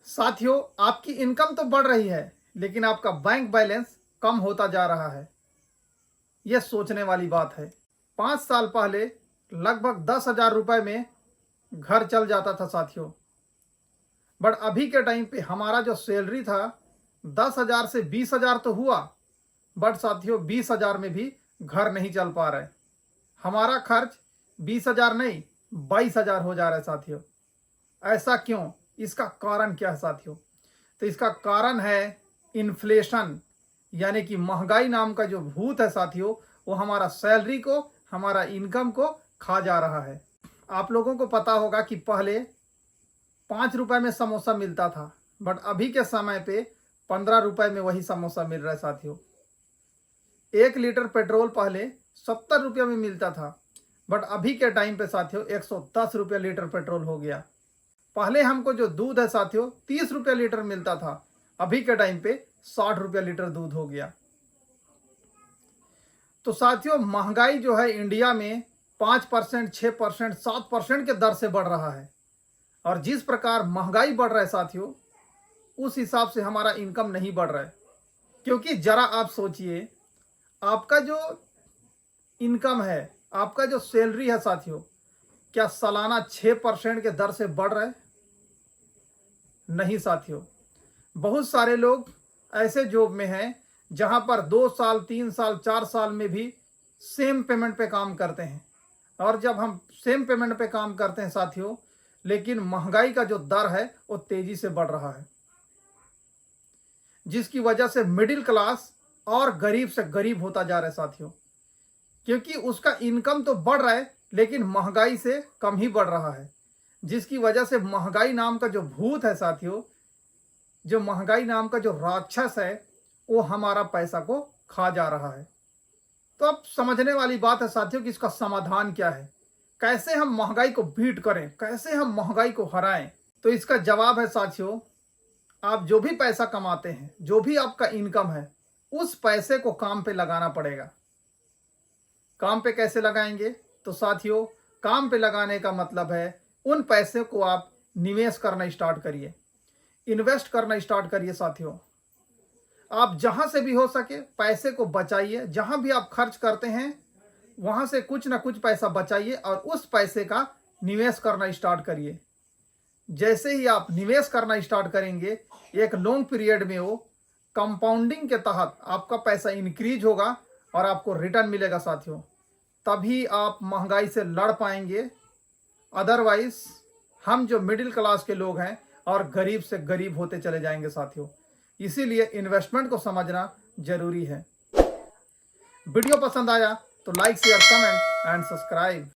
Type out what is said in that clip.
साथियों, आपकी इनकम तो बढ़ रही है लेकिन आपका बैंक बैलेंस कम होता जा रहा है। यह सोचने वाली बात है। 5 साल पहले लगभग 10,000 रुपए में घर चल जाता था साथियों। बट अभी के टाइम पे हमारा जो सैलरी था 10,000 से 20,000 तो हुआ, बट साथियों 20,000 में भी घर नहीं चल पा रहा है। हमारा खर्च 20,000 नहीं 22,000 हो जा रहा है साथियों। ऐसा क्यों? इसका कारण क्या है साथियों? तो इसका कारण है इन्फ्लेशन, यानी कि महंगाई नाम का जो भूत है साथियों, वो हमारा सैलरी को, हमारा इनकम को खा जा रहा है। आप लोगों को पता होगा कि पहले 5 रुपए में समोसा मिलता था, बट अभी के समय पे 15 रुपए में वही समोसा मिल रहा है साथियों। 1 लीटर पेट्रोल पहले 70 रुपये में मिलता था, बट अभी के टाइम पे साथियों 110 रुपये लीटर पेट्रोल हो गया। पहले हमको जो दूध है साथियों 30 रुपये लीटर मिलता था, अभी के टाइम पे 60 रुपये लीटर दूध हो गया। तो साथियों महंगाई जो है इंडिया में 5%, 6%, 7% के दर से बढ़ रहा है। और जिस प्रकार महंगाई बढ़ रहा है साथियों, उस हिसाब से हमारा इनकम नहीं बढ़ रहा है। क्योंकि जरा आप सोचिए, आपका जो इनकम है, आपका जो सैलरी है साथियों, क्या सालाना 6% के दर से बढ़ रहा है? नहीं साथियों। बहुत सारे लोग ऐसे जॉब में हैं जहां पर 2 साल, 3 साल, 4 साल में भी सेम पेमेंट पे काम करते हैं। और जब हम सेम पेमेंट पे काम करते हैं साथियों, लेकिन महंगाई का जो दर है वो तेजी से बढ़ रहा है, जिसकी वजह से मिडिल क्लास और गरीब से गरीब होता जा रहा है साथियों। क्योंकि उसका इनकम तो बढ़ रहा है लेकिन महंगाई से कम ही बढ़ रहा है, जिसकी वजह से महंगाई नाम का जो भूत है साथियों, जो महंगाई नाम का जो राक्षस है, वो हमारा पैसा को खा जा रहा है। तो अब समझने वाली बात है साथियों कि इसका समाधान क्या है, कैसे हम महंगाई को बीट करें, कैसे हम महंगाई को हराएं। तो इसका जवाब है साथियों, आप जो भी पैसा कमाते हैं, जो भी आपका इनकम है, उस पैसे को काम पे लगाना पड़ेगा। काम पे कैसे लगाएंगे? तो साथियों काम पे लगाने का मतलब है उन पैसे को आप निवेश करना स्टार्ट करिए, इन्वेस्ट करना स्टार्ट करिए साथियों। आप जहां से भी हो सके पैसे को बचाइए। जहां भी आप खर्च करते हैं वहां से कुछ ना कुछ पैसा बचाइए और उस पैसे का निवेश करना स्टार्ट करिए। जैसे ही आप निवेश करना स्टार्ट करेंगे, एक लॉन्ग पीरियड में वो कंपाउंडिंग के तहत आपका पैसा इंक्रीज होगा और आपको रिटर्न मिलेगा साथियों। तभी आप महंगाई से लड़ पाएंगे। अदरवाइज हम जो मिडिल क्लास के लोग हैं और गरीब से गरीब होते चले जाएंगे साथियों। इसीलिए इन्वेस्टमेंट को समझना जरूरी है। वीडियो पसंद आया तो like, share, comment and subscribe.